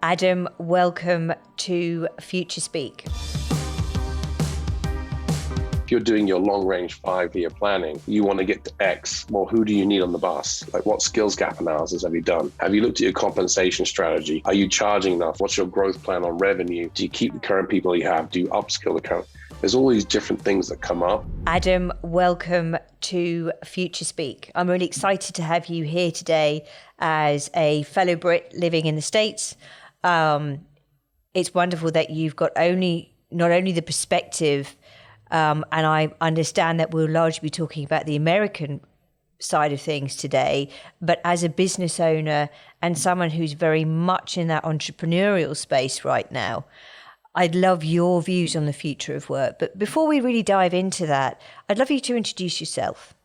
Adam, welcome to Future Speak. If you're doing your long-range 5-year planning, you want to get to X. Well, who do you need on the bus? Like, what skills gap analysis have you done? Have you looked at your compensation strategy? Are you charging enough? What's your growth plan on revenue? Do you keep the current people you have? Do you upskill the current? There's all these different things that come up. Adam, welcome to Future Speak. I'm really excited to have you here today as a fellow Brit living in the States. It's wonderful that you've got not only the perspective, and I understand that we'll largely be talking about the American side of things today, but as a business owner and someone who's very much in that entrepreneurial space right now, I'd love your views on the future of work. But before we really dive into that, I'd love you to introduce yourself.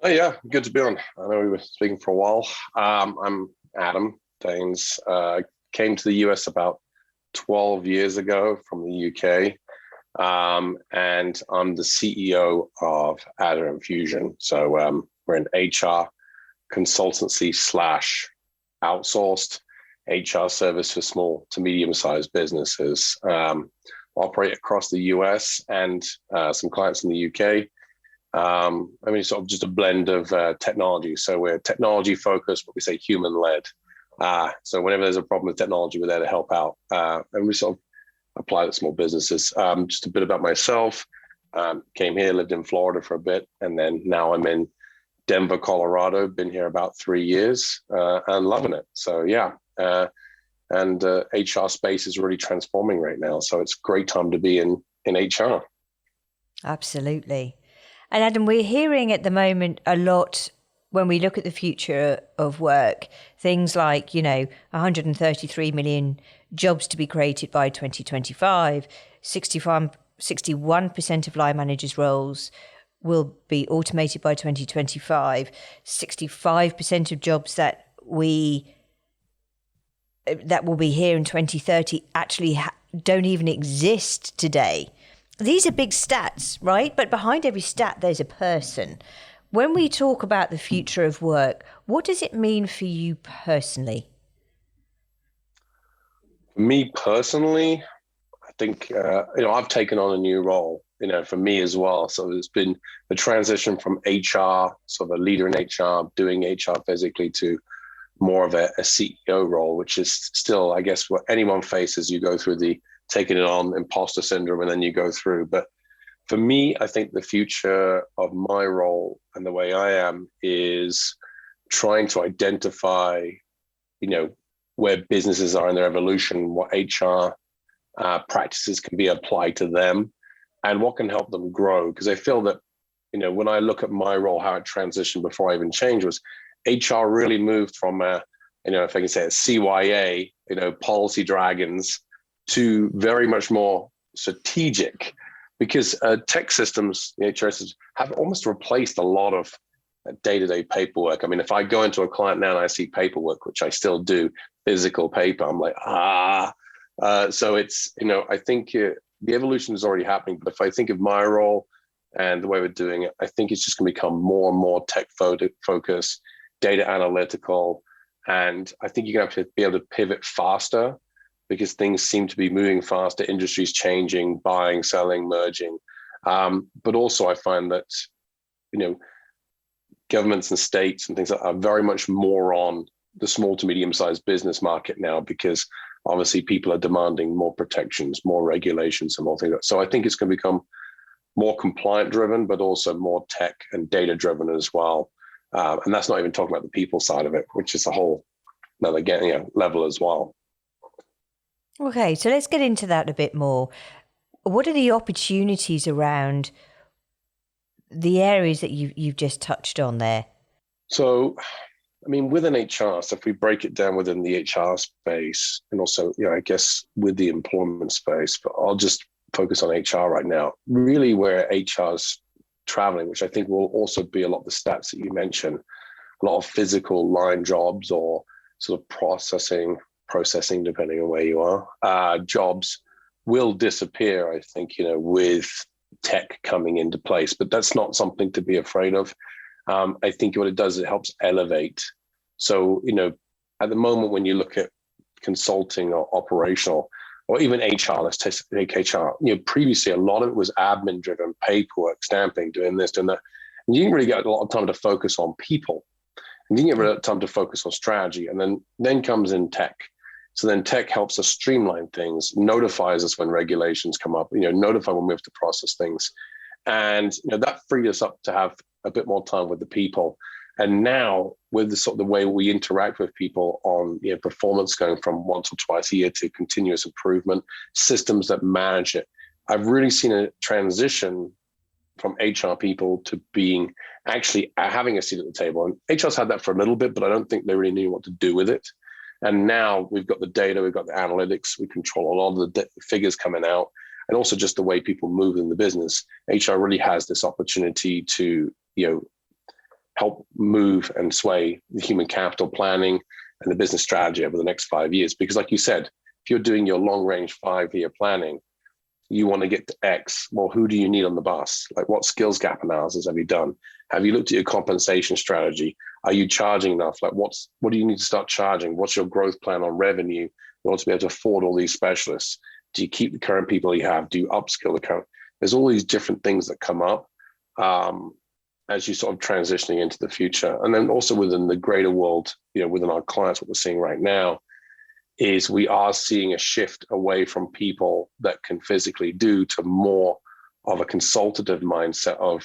Oh yeah, good to be on. I know we were speaking for a while. I'm Adam Daines. Came to the US about 12 years ago from the UK. And I'm the CEO of ADDA Infusion. So we're an HR consultancy / outsourced HR service for small to medium-sized businesses. Operate across the US and some clients in the UK. Sort of just a blend of technology. So we're technology focused, but we say human-led. So whenever there's a problem with technology, we're there to help out. And we sort of apply to small businesses. Just a bit about myself. Came here, lived in Florida for a bit, and then now I'm in Denver, Colorado. Been here about 3 years and loving it. So yeah, and HR space is really transforming right now. So it's a great time to be in HR. Absolutely. And Adam, we're hearing at the moment a lot when we look at the future of work, things like, 133 million jobs to be created by 2025, 61% of line managers' roles will be automated by 2025, 65% of jobs that will be here in 2030 actually don't even exist today. These are big stats, right? But behind every stat, there's a person. When we talk about the future of work, what does it mean for you personally? For me personally, I think, I've taken on a new role, for me as well. So it's been the transition from HR, sort of a leader in HR, doing HR physically, to more of a CEO role, which is still, I guess, what anyone faces. You go through the taking it on imposter syndrome, and then you go through. But for me, I think the future of my role and the way I am is trying to identify, where businesses are in their evolution, what HR practices can be applied to them, and what can help them grow. Because I feel that, when I look at my role, how it transitioned before I even changed was HR really moved from if I can say it, CYA, policy dragons, to very much more strategic. Because tech systems, HR systems, have almost replaced a lot of day-to-day paperwork. I mean, if I go into a client now and I see paperwork, which I still do, physical paper, I'm like, So it's, I think the evolution is already happening. But if I think of my role and the way we're doing it, I think it's just going to become more and more tech focused, data analytical. And I think you're going to have to be able to pivot faster, because things seem to be moving faster, industries changing, buying, selling, merging. But also I find that, governments and states and things are very much more on the small to medium-sized business market now, because obviously people are demanding more protections, more regulations, and more things. So I think it's going to become more compliant driven, but also more tech and data driven as well. And that's not even talking about the people side of it, which is a whole another level as well. Okay, so let's get into that a bit more. What are the opportunities around the areas that you've just touched on there? So, within HR, so if we break it down within the HR space, and also, I guess with the employment space, but I'll just focus on HR right now. Really where HR's traveling, which I think will also be a lot of the stats that you mentioned, a lot of physical line jobs or sort of processing, depending on where you are, jobs will disappear, I think, with tech coming into place. But that's not something to be afraid of. I think what it does, it helps elevate. So, at the moment, when you look at consulting or operational, or even HR, let's take HR. Previously a lot of it was admin driven, paperwork, stamping, doing this, doing that. And you didn't really get a lot of time to focus on people. And you didn't get really time to focus on strategy. And then comes in tech. So then tech helps us streamline things, notifies us when regulations come up, notify when we have to process things. And that freed us up to have a bit more time with the people. And now with the sort of the way we interact with people on performance going from once or twice a year to continuous improvement, systems that manage it, I've really seen a transition from HR people to being actually having a seat at the table. And HR's had that for a little bit, but I don't think they really knew what to do with it. And now we've got the data, we've got the analytics, we control a lot of the figures coming out, and also just the way people move in the business. HR really has this opportunity to, help move and sway the human capital planning and the business strategy over the next 5 years. Because like you said, if you're doing your long range 5-year planning, you want to get to X. Well, who do you need on the bus? Like, what skills gap analysis have you done? Have you looked at your compensation strategy? Are you charging enough? Like, what do you need to start charging? What's your growth plan on revenue in order to be able to afford all these specialists? Do you keep the current people you have? Do you upskill the current? There's all these different things that come up as you sort of transitioning into the future. And then also within the greater world, within our clients, what we're seeing right now is we are seeing a shift away from people that can physically do to more of a consultative mindset of,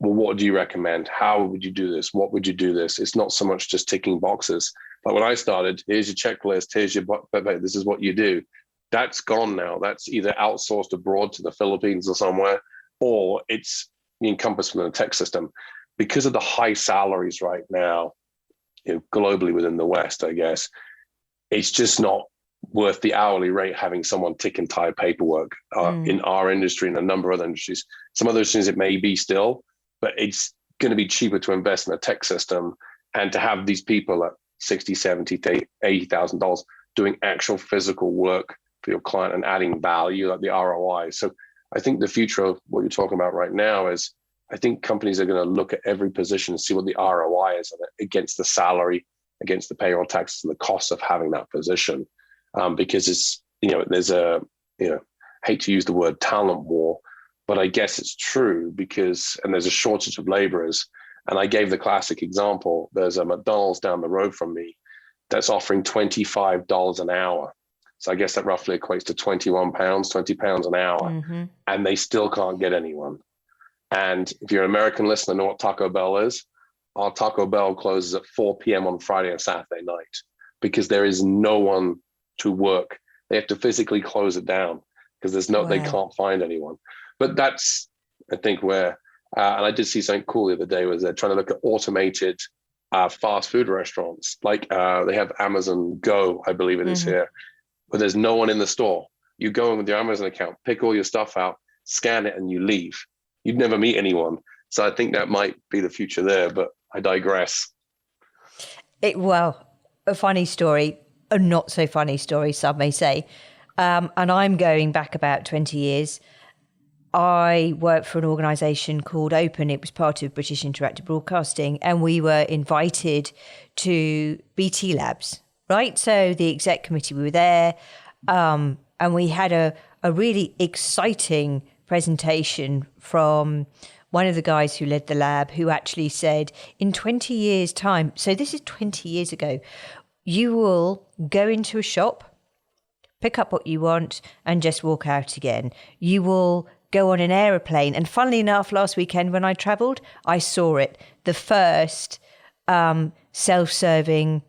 well, what do you recommend? How would you do this? What would you do this? It's not so much just ticking boxes. But when I started, here's your checklist, here's your, this is what you do. That's gone now. That's either outsourced abroad to the Philippines or somewhere, or it's encompassed within the tech system. Because of the high salaries right now, globally within the West, I guess, it's just not worth the hourly rate having someone tick and tie paperwork in our industry and a number of other industries. Some other industries it may be still, but it's going to be cheaper to invest in a tech system and to have these people at $60, $70, $80,000 doing actual physical work for your client and adding value, like the ROI. So I think the future of what you're talking about right now is, I think companies are going to look at every position and see what the ROI is against the salary, against the payroll taxes and the cost of having that position. Because it's, there's a, hate to use the word talent war, but I guess it's true and there's a shortage of laborers. And I gave the classic example. There's a McDonald's down the road from me that's offering $25 an hour. So I guess that roughly equates to 21 pounds, 20 pounds an hour. And they still can't get anyone. And if you're an American listener, know what Taco Bell is. Our Taco Bell closes at 4 p.m. on Friday and Saturday night because there is no one to work. They have to physically close it down because they can't find anyone. But that's, I think, where, and I did see something cool the other day, was they're trying to look at automated fast food restaurants. Like they have Amazon Go, I believe it is here, but there's no one in the store. You go in with your Amazon account, pick all your stuff out, scan it, and you leave. You'd never meet anyone. So I think that might be the future there, but I digress. A funny story, a not so funny story, some may say. And I'm going back about 20 years. I worked for an organisation called Open. It was part of British Interactive Broadcasting, and we were invited to BT Labs, right? So the exec committee, we were there, and we had a really exciting presentation from one of the guys who led the lab, who actually said, in 20 years' time, so this is 20 years ago, you will go into a shop, pick up what you want, and just walk out again. You will go on an aeroplane. And funnily enough, last weekend when I travelled, I saw it. The first self-serving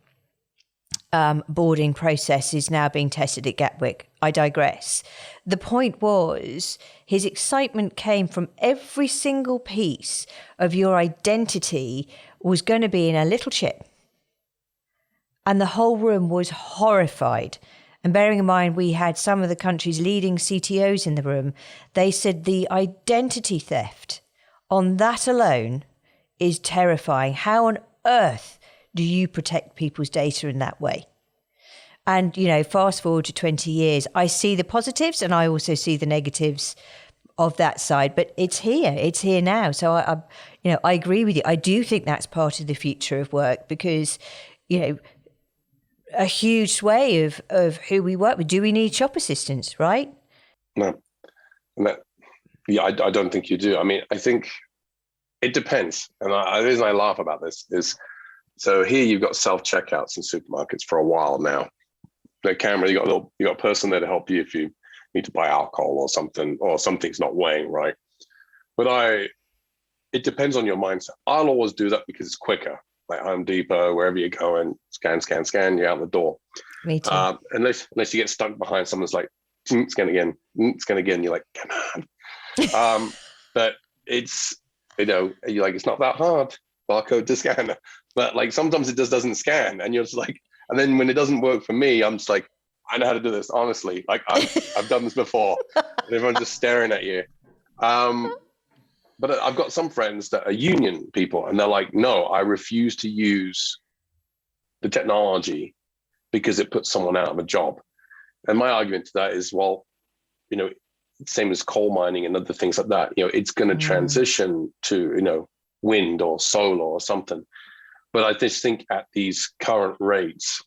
boarding process is now being tested at Gatwick. I digress. The point was, his excitement came from every single piece of your identity was going to be in a little chip. And the whole room was horrified. And bearing in mind, we had some of the country's leading CTOs in the room. They said the identity theft on that alone is terrifying. How on earth do you protect people's data in that way? And, fast forward to 20 years, I see the positives and I also see the negatives of that side, but it's here now. So I agree with you. I do think that's part of the future of work because, a huge sway of who we work with. Do we need shop assistants, right? No. Yeah, I don't think you do. I mean, I think it depends. And the reason I laugh about this is, so here you've got self-checkouts in supermarkets for a while now. The camera, you got a person there to help you if you need to buy alcohol or something's not weighing right. But it depends on your mindset. I'll always do that because it's quicker. Like Home Depot, wherever you go, and scan, you're out the door. Me too. Unless you get stuck behind someone's like, scan again, you're like, come on. But it's, you're like, it's not that hard, barcode to scan. But like sometimes it just doesn't scan, and you're just like, and then when it doesn't work for me, I'm just like, I know how to do this, honestly. Like I've done this before, and everyone's just staring at you. But I've got some friends that are union people, and they're like, no, I refuse to use the technology because it puts someone out of a job. And my argument to that is, well, same as coal mining and other things like that, it's going to transition to, wind or solar or something. But I just think at these current rates,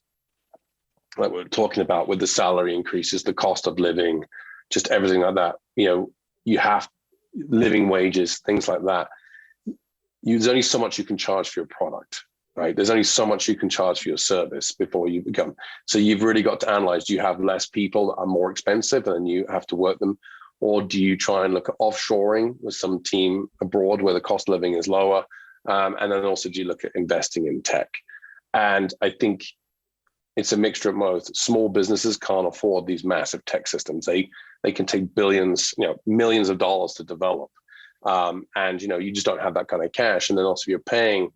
like we're talking about with the salary increases, the cost of living, just everything like that, you have living wages, things like that. There's only so much you can charge for your product, right? There's only so much you can charge for your service before you become. So you've really got to analyze, do you have less people that are more expensive and you have to work them? Or do you try and look at offshoring with some team abroad where the cost of living is lower? And then also do you look at investing in tech? And I think it's a mixture of both. Small businesses can't afford these massive tech systems. They can take billions, millions of dollars to develop. And you just don't have that kind of cash. And then also if you're paying,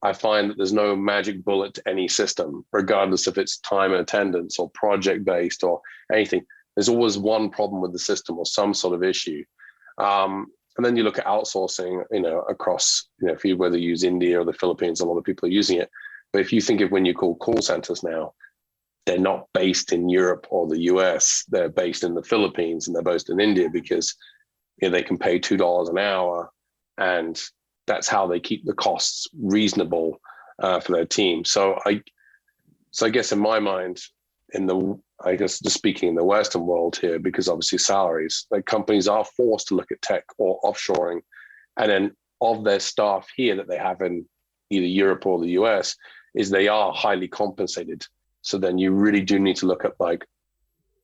I find that there's no magic bullet to any system, regardless if it's time and attendance or project-based or anything. There's always one problem with the system or some sort of issue. And then you look at outsourcing, across, whether you use India or the Philippines, a lot of people are using it. But if you think of when you call call centers now, they're not based in Europe or the US, they're based in the Philippines and they're based in India because they can pay $2 an hour, and that's how they keep the costs reasonable for their team. So I guess in my mind, just speaking in the Western world here, because obviously salaries, like companies are forced to look at tech or offshoring, and then of their staff here that they have in either Europe or the US, is they are highly compensated. So then you really do need to look at like,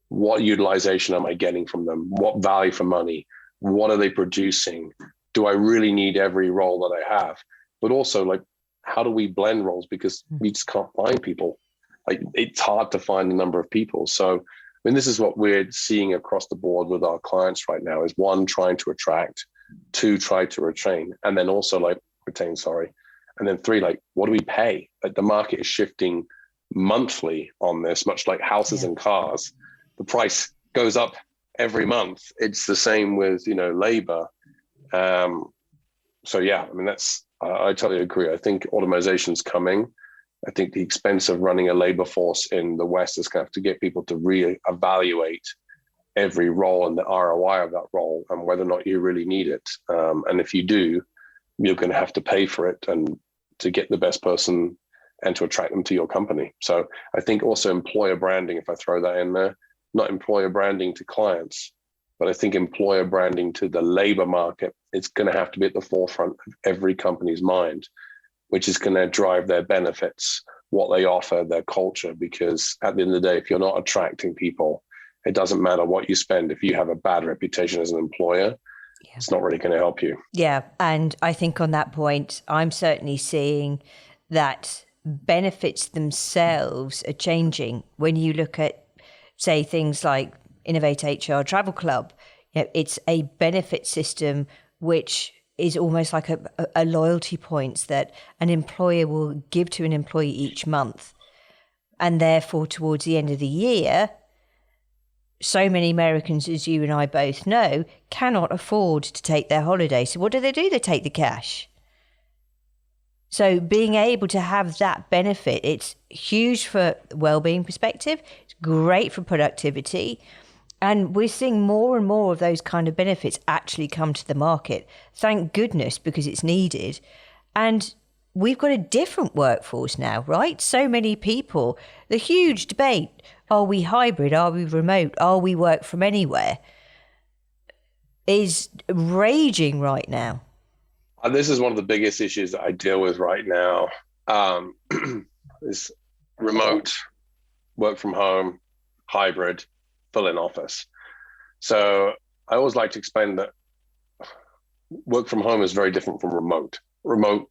what utilization am I getting from them? What value for money? What are they producing? Do I really need every role that I have? But also like, how do we blend roles? Because we just can't find people. Like it's hard to find a number of people. So, this is what we're seeing across the board with our clients right now is 1, trying to attract, 2, try to retain, and then also retain, and then 3, what do we pay? Like the market is shifting monthly on this, much like houses and cars. The price goes up every month. It's the same with, labor. So yeah, I totally agree. I think automation's coming. I think the expense of running a labor force in the West is going to have to get people to reevaluate every role and the ROI of that role and whether or not you really need it. And if you do, you're going to have to pay for it and to get the best person and to attract them to your company. So I think also employer branding, if I throw that in there, not employer branding to clients, but I think employer branding to the labor market, it's going to have to be at the forefront of every company's mind, which is going to drive their benefits, what they offer, their culture. Because at the end of the day, if you're not attracting people, it doesn't matter what you spend. If you have a bad reputation as an employer, it's not really going to help you. Yeah. And I think on that point, I'm certainly seeing that benefits themselves are changing. When you look at, say, things like Innovate HR Travel Club, it's a benefit system which is almost like a loyalty points that an employer will give to an employee each month. And therefore, towards the end of the year, so many Americans, as you and I both know, cannot afford to take their holiday. So what do? They take the cash. So being able to have that benefit, it's huge for well-being perspective. It's great for productivity. And we're seeing more and more of those kind of benefits actually come to the market. Thank goodness, because it's needed. And we've got a different workforce now, right? So many people, the huge debate, are we hybrid? Are we remote? Are we work from anywhere? Is raging right now. This is one of the biggest issues that I deal with right now. Is remote, work from home, hybrid, full in office. So I always like to explain that work from home is very different from remote. Remote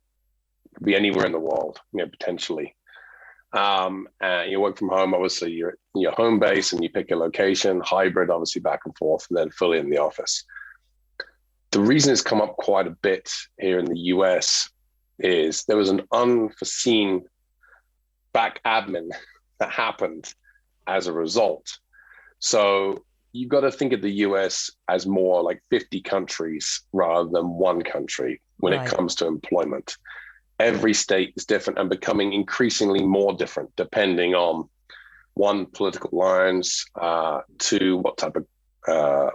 could be anywhere in the world, potentially. And you work from home, obviously you're in your home base and you pick a location. Hybrid, obviously back and forth, and then fully in the office. The reason it's come up quite a bit here in the US is there was an unforeseen back admin that happened as a result. So you've got to think of the US as more like 50 countries rather than one country when it comes to employment. Every state is different and becoming increasingly more different depending on, one, political lines, two, what type of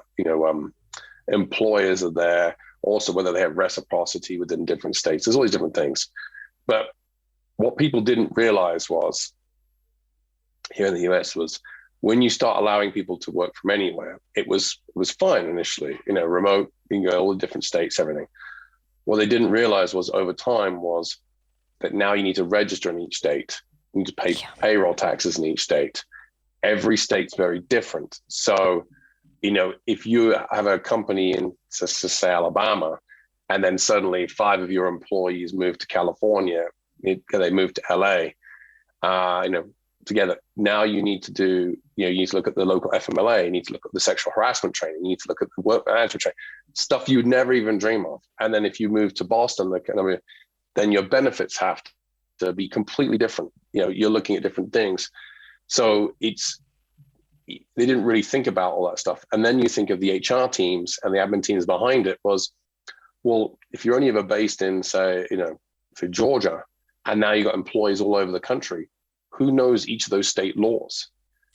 employers are there, also whether they have reciprocity within different states. There's all these different things. But what people didn't realize was, here in the US, was when you start allowing people to work from anywhere, it was fine initially, remote, you can go all the different states, everything. What they didn't realize was over time was that now you need to register in each state. You need to pay payroll taxes in each state. Every state's very different. So, if you have a company in, say, Alabama, and then suddenly 5 of your employees move to California, they move to LA, together, now you need to do, you need to look at the local FMLA, you need to look at the sexual harassment training, you need to look at the work management training, stuff you would never even dream of. And then if you move to Boston, then your benefits have to be completely different. You're looking at different things. So they didn't really think about all that stuff. And then you think of the HR teams and the admin teams behind it was, well, if you're only ever based in, say, for Georgia, and now you've got employees all over the country, who knows each of those state laws?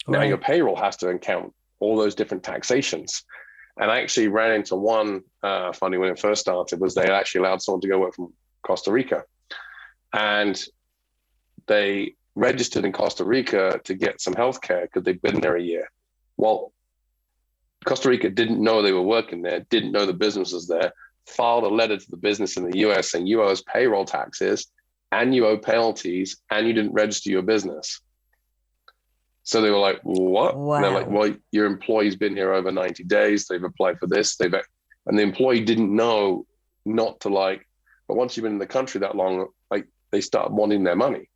Now your payroll has to account all those different taxations. And I actually ran into one funny when it first started, was they actually allowed someone to go work from Costa Rica. And they registered in Costa Rica to get some healthcare because they'd been there a year. Well, Costa Rica didn't know they were working there, didn't know the business was there, filed a letter to the business in the US saying you owe us payroll taxes and you owe penalties and you didn't register your business. So they were like, what? Wow. And they're like, well, your employee's been here over 90 days. They've applied for this. And the employee didn't know not to but once you've been in the country that long, they start wanting their money.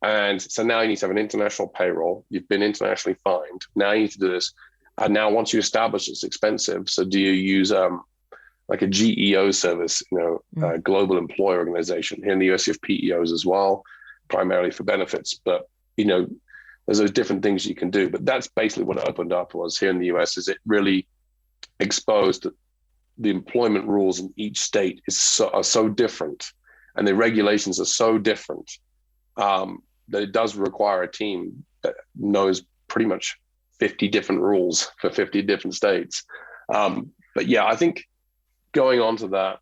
And so now you need to have an international payroll. You've been internationally fined. Now you need to do this. And now once you establish, it's expensive. So do you use like a GEO service, global employer organization? Here in the US, you have PEOs as well, primarily for benefits. But, there's those different things you can do. But that's basically what it opened up was here in the US, is it really exposed that the employment rules in each state are so different, and the regulations are so different, that it does require a team that knows pretty much 50 different rules for 50 different states. But yeah, I think going on to that,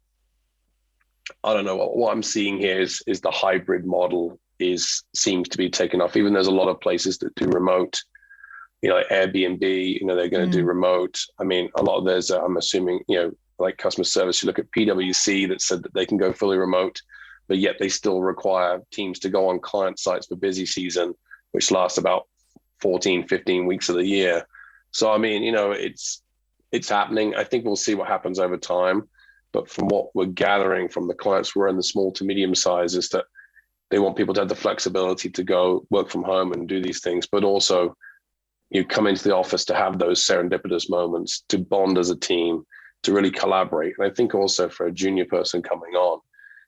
I don't know, what I'm seeing here is the hybrid model seems to be taken off. Even there's a lot of places that do remote, like Airbnb, they're going to do remote. I mean, a lot of those, I'm assuming, like customer service, you look at PwC that said that they can go fully remote, but yet they still require teams to go on client sites for busy season, which lasts about 14, 15 weeks of the year. So, I mean, it's happening. I think we'll see what happens over time. But from what we're gathering from the clients who are in the small to medium size is that they want people to have the flexibility to go work from home and do these things, but also you come into the office to have those serendipitous moments, to bond as a team, to really collaborate. And I think also for a junior person coming on,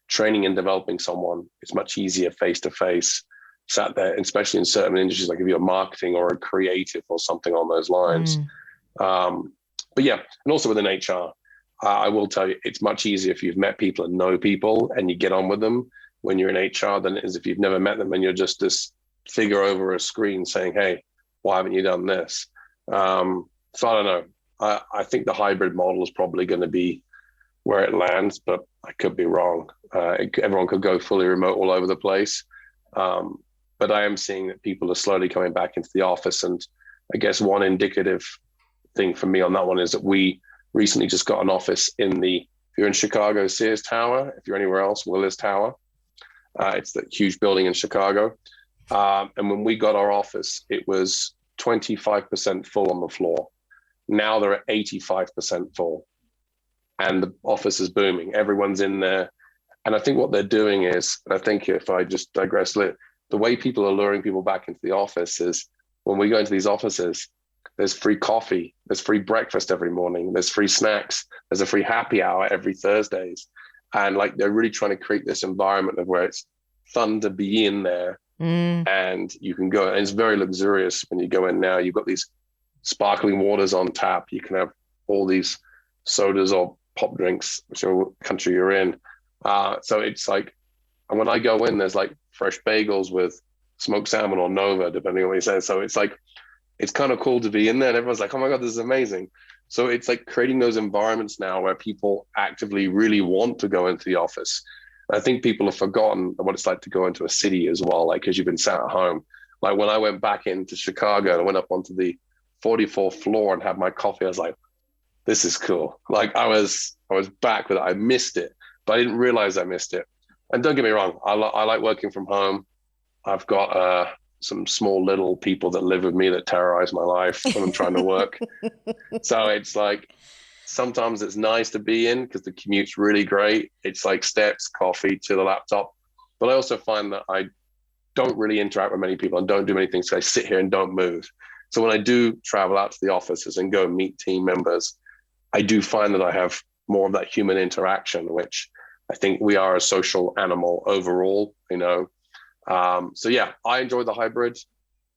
training and developing someone is much easier face-to-face, sat there, especially in certain industries, like if you're marketing or a creative or something on those lines. But yeah, and also within HR, I will tell you, it's much easier if you've met people and know people and you get on with them when you're in HR than it is if you've never met them and you're just this figure over a screen saying, hey, why haven't you done this? So I don't know. I think the hybrid model is probably going to be where it lands, but I could be wrong. Everyone could go fully remote all over the place. But I am seeing that people are slowly coming back into the office. And I guess one indicative thing for me on that one is that we recently just got an office if you're in Chicago, Sears Tower. If you're anywhere else, Willis Tower. It's that huge building in Chicago. And when we got our office, it was 25% full on the floor. Now they're at 85% full. And the office is booming. Everyone's in there. And I think what they're doing is, and I think if I just digress a little, the way people are luring people back into the office is when we go into these offices, there's free coffee, there's free breakfast every morning, there's free snacks, there's a free happy hour every Thursdays. And like they're really trying to create this environment of where it's fun to be in there. And you can go, and it's very luxurious when you go in now. You've got these sparkling waters on tap. You can have all these sodas or pop drinks, whichever country you're in. So it's like, and when I go in, there's like fresh bagels with smoked salmon or Nova, depending on what you say. So it's like, it's kind of cool to be in there. And everyone's like, oh my God, this is amazing. So it's like creating those environments now where people actively really want to go into the office. I think people have forgotten what it's like to go into a city as well, like, because you've been sat at home. Like when I went back into Chicago, I went up onto the 44th floor and had my coffee. I was like, this is cool. Like I was back with it. I missed it, but I didn't realize I missed it. And don't get me wrong, I like working from home. I've got some small little people that live with me that terrorize my life when I'm trying to work. So it's like, sometimes it's nice to be in because the commute's really great. It's like steps, coffee to the laptop. But I also find that I don't really interact with many people and don't do many things. So I sit here and don't move. So when I do travel out to the offices and go meet team members, I do find that I have more of that human interaction, which I think we are a social animal overall, So yeah, I enjoy the hybrid.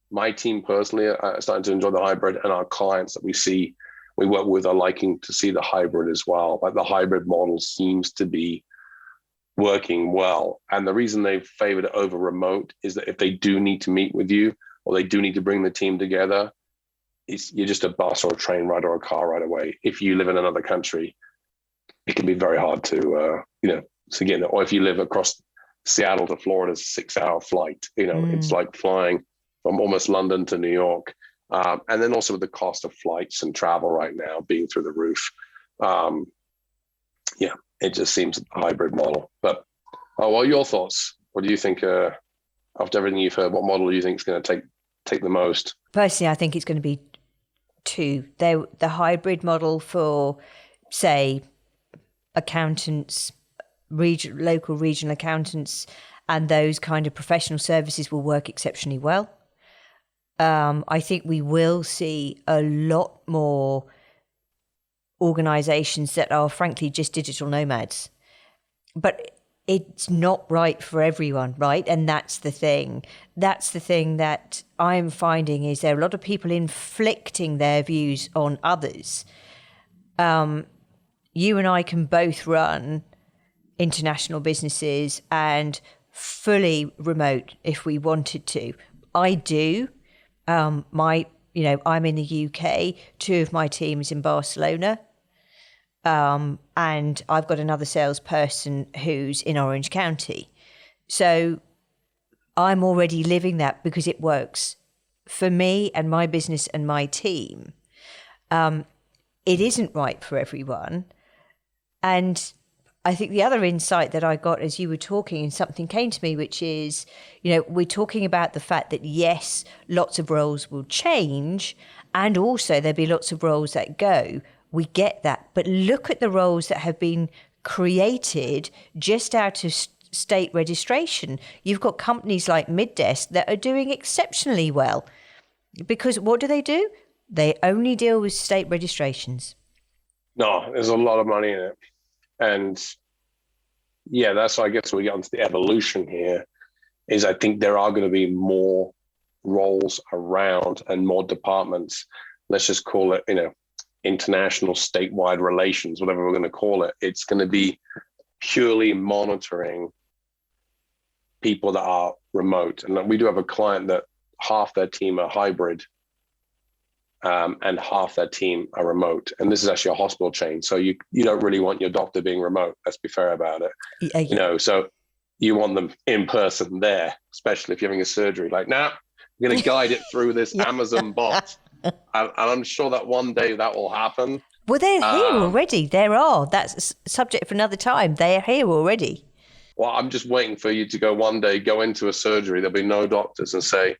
My team personally are starting to enjoy the hybrid, and our clients that we work with are liking to see the hybrid as well. Like the hybrid model seems to be working well. And the reason they've favored it over remote is that if they do need to meet with you or they do need to bring the team together, you're just a bus or a train ride or a car ride away. If you live in another country, it can be very hard to get in. Or if you live across Seattle to Florida, it's a 6-hour flight. It's like flying from almost London to New York. And then also with the cost of flights and travel right now being through the roof. It just seems a hybrid model. But what are your thoughts? What do you think, after everything you've heard, what model do you think is going to take the most? Personally, I think it's going to be two. The hybrid model for, say, accountants, local regional accountants, and those kind of professional services will work exceptionally well. I think we will see a lot more organizations that are frankly just digital nomads. But it's not right for everyone, right? And that's the thing. That's the thing that I'm finding is there are a lot of people inflicting their views on others. You and I can both run international businesses and fully remote if we wanted to. I do. I'm in the UK. 2 of my teams in Barcelona. And I've got another salesperson who's in Orange County. So I'm already living that because it works for me and my business and my team. It isn't right for everyone. And I think the other insight that I got as you were talking and something came to me, which is, we're talking about the fact that, yes, lots of roles will change and also there'll be lots of roles that go. We get that. But look at the roles that have been created just out of state registration. You've got companies like Middesk that are doing exceptionally well because what do? They only deal with state registrations. No, there's a lot of money in it. And yeah, that's why I guess we get onto the evolution here is I think there are going to be more roles around and more departments. Let's just call it, international statewide relations, whatever we're going to call it. It's going to be purely monitoring people that are remote. And we do have a client that half their team are hybrid. and half their team are remote. And this is actually a hospital chain. So you don't really want your doctor being remote. Let's be fair about it. Yeah. So you want them in person there, especially if you're having a surgery. Like, now I'm going to guide it through this Amazon bot. And I'm sure that one day that will happen. Well, they're here already. That's a subject for another time. They are here already. Well, I'm just waiting for you to go into a surgery. There'll be no doctors and say,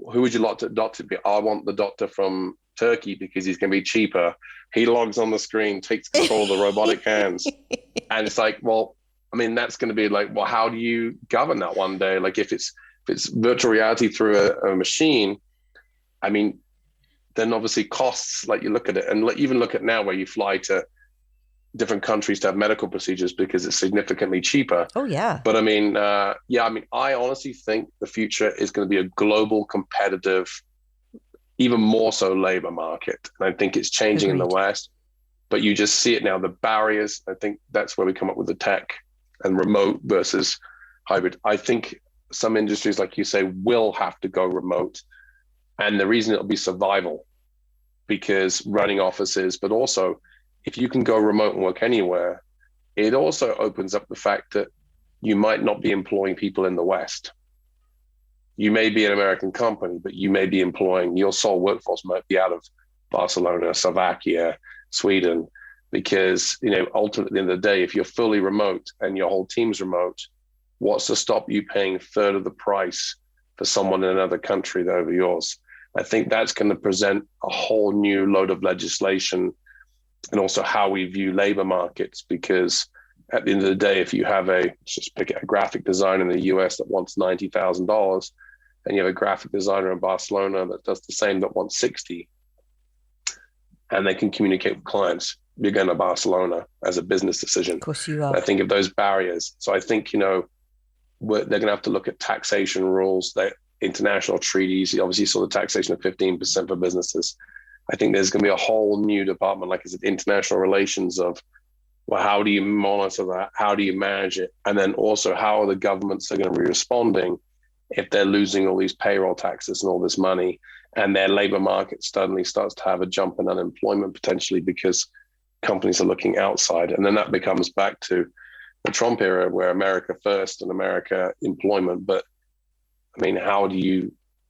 who would you like the doctor to be? I want the doctor from Turkey because he's going to be cheaper. He logs on the screen, takes control of the robotic hands. And it's like, well, I mean, that's going to be like, well, how do you govern that one day? Like if it's virtual reality through a machine, I mean, then obviously costs, like you look at it and even look at now where you fly to different countries to have medical procedures because it's significantly cheaper. Oh, yeah. But I mean, I honestly think the future is going to be a global, competitive, even more so labor market. And I think it's changing in the West, but you just see it now, the barriers. I think that's where we come up with the tech and remote versus hybrid. I think some industries, like you say, will have to go remote. And the reason it'll be survival, because running offices, but also if you can go remote and work anywhere, it also opens up the fact that you might not be employing people in the West. You may be an American company, but you may be employing, your sole workforce might be out of Barcelona, Slovakia, Sweden, because, ultimately at the end of the day, if you're fully remote and your whole team's remote, what's to stop you paying a third of the price for someone in another country over yours? I think that's going to present a whole new load of legislation and also how we view labor markets, because at the end of the day, if you have just pick a graphic designer in the US that wants $90,000 and you have a graphic designer in Barcelona that does the same that wants 60, and they can communicate with clients, you're going to Barcelona as a business decision. Of course you are. And I think of those barriers. So I think, they're going to have to look at taxation rules, international treaties. You obviously saw the taxation of 15% for businesses. I think there's going to be a whole new department, like I said, international relations of, well, how do you monitor that? How do you manage it? And then also, how are the governments are going to be responding if they're losing all these payroll taxes and all this money, and their labor market suddenly starts to have a jump in unemployment potentially because companies are looking outside. And then that becomes back to the Trump era where America first and America employment. But I mean,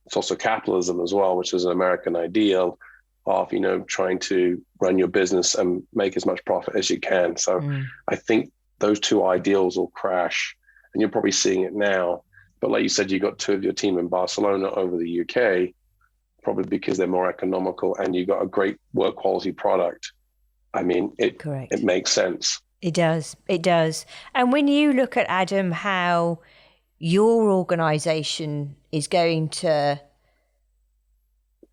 it's also capitalism as well, which is an American ideal of, trying to run your business and make as much profit as you can. So I think those two ideals will crash, and you're probably seeing it now. But like you said, you got two of your team in Barcelona over the UK, probably because they're more economical and you got a great work quality product. I mean, it makes sense. It does. And when you look at, Adam, how your organization is going to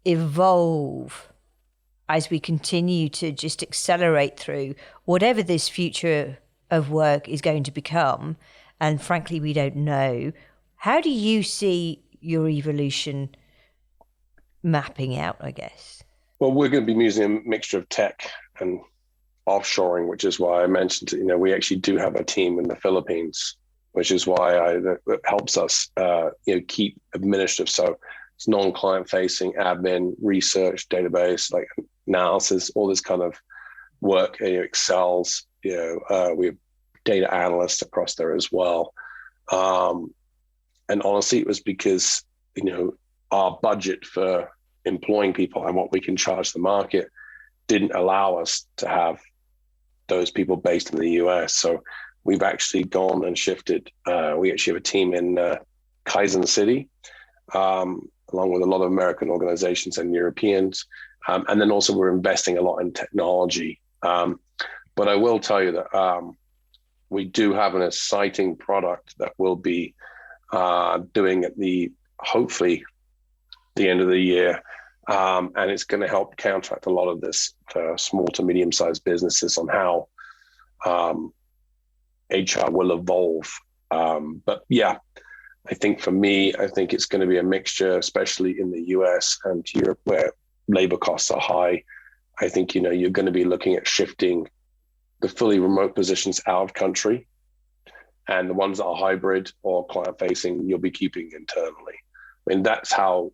evolve as we continue to just accelerate through whatever this future of work is going to become, and frankly, we don't know, how do you see your evolution mapping out, I guess? Well, we're going to be using a mixture of tech and offshoring, which is why I mentioned, we actually do have a team in the Philippines, which is why that helps us, keep administrative. So it's non-client facing admin, research, database, like analysis, all this kind of work, Excels, we have data analysts across there as well. And honestly, it was because, our budget for employing people and what we can charge the market didn't allow us to have those people based in the US. So we've actually gone and shifted. We actually have a team in Kaizen City, along with a lot of American organizations and Europeans. And then also we're investing a lot in technology. But I will tell you that we do have an exciting product that we'll be doing at hopefully the end of the year. And it's going to help counteract a lot of this for small to medium-sized businesses on how HR will evolve. But yeah, I think for me, I think it's going to be a mixture, especially in the US and Europe where labor costs are high. I think, you're going to be looking at shifting the fully remote positions out of country, and the ones that are hybrid or client facing, you'll be keeping internally. I mean, that's how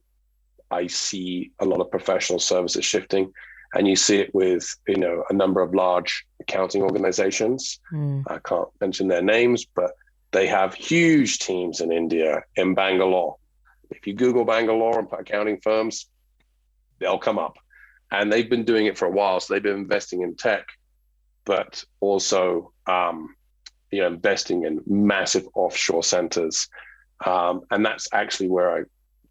I see a lot of professional services shifting, and you see it with, a number of large accounting organizations. I can't mention their names, but they have huge teams in India, in Bangalore. If you Google Bangalore and put accounting firms, they'll come up. And they've been doing it for a while. So they've been investing in tech, but also, investing in massive offshore centers. And that's actually where I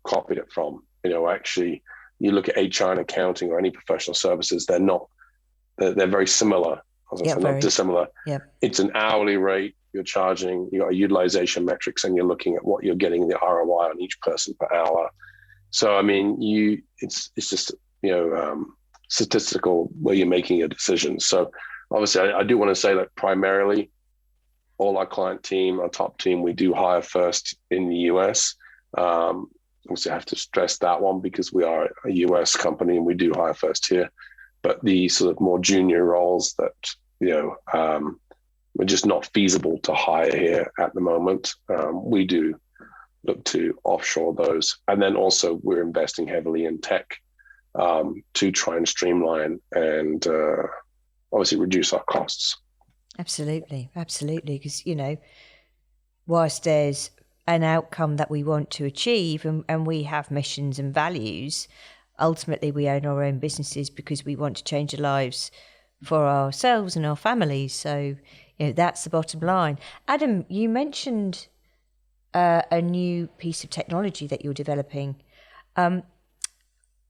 copied it from. Actually, you look at HR and accounting or any professional services, they're very similar. Not dissimilar. Yep. It's an hourly rate you're charging, you got a utilization metrics, and you're looking at what you're getting the ROI on each person per hour. So, I mean, it's just, statistical where you're making your decisions. So obviously I do want to say that primarily all our client team, our top team, we do hire first in the US. Obviously I have to stress that one because we are a US company and we do hire first here. But the sort of more junior roles that, we're just not feasible to hire here at the moment. We do look to offshore those. And then also we're investing heavily in tech to try and streamline and obviously reduce our costs. Absolutely. Because, whilst there's an outcome that we want to achieve and we have missions and values, ultimately we own our own businesses because we want to change the lives for ourselves and our families. So, that's the bottom line. Adam, you mentioned a new piece of technology that you're developing.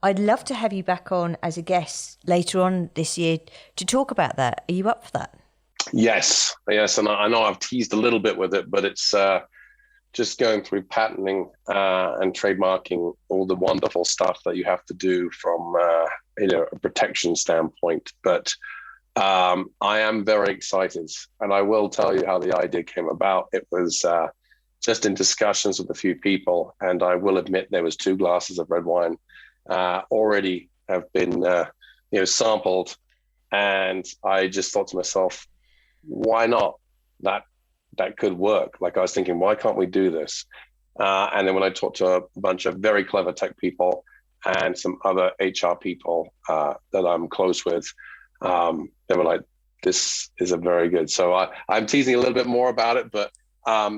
I'd love to have you back on as a guest later on this year to talk about that. Are you up for that? Yes. And I know I've teased a little bit with it, but it's just going through patenting and trademarking all the wonderful stuff that you have to do from a protection standpoint. But I am very excited, and I will tell you how the idea came about. It was just in discussions with a few people, and I will admit there was 2 glasses of red wine already have been sampled, and I just thought to myself, why not? That could work. Like, I was thinking, why can't we do this? And then when I talked to a bunch of very clever tech people and some other HR people that I'm close with, they were like, this is a very good. So I'm teasing a little bit more about it, but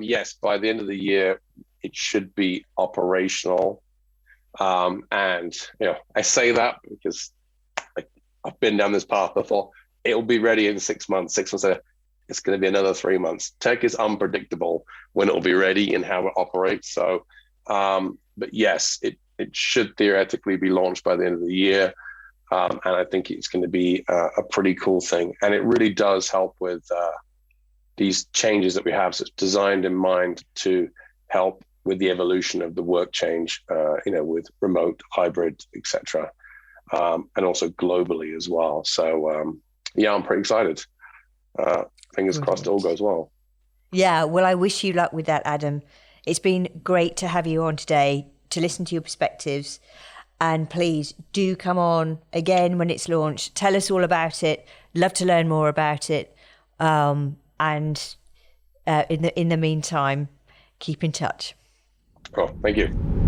yes, by the end of the year, it should be operational. And, I say that because I've been down this path before. It'll be ready in 6 months. 6 months later, it's going to be another 3 months. Tech is unpredictable when it'll be ready and how it operates. So, but yes, it should theoretically be launched by the end of the year. And I think it's going to be a pretty cool thing. And it really does help with these changes that we have. So it's designed in mind to help with the evolution of the work change, with remote, hybrid, etc., and also globally as well. So, I'm pretty excited. Fingers crossed it all goes well. Yeah, well, I wish you luck with that, Adam. It's been great to have you on today to listen to your perspectives. And please do come on again when it's launched. Tell us all about it. Love to learn more about it. And in the meantime, keep in touch. Oh, thank you.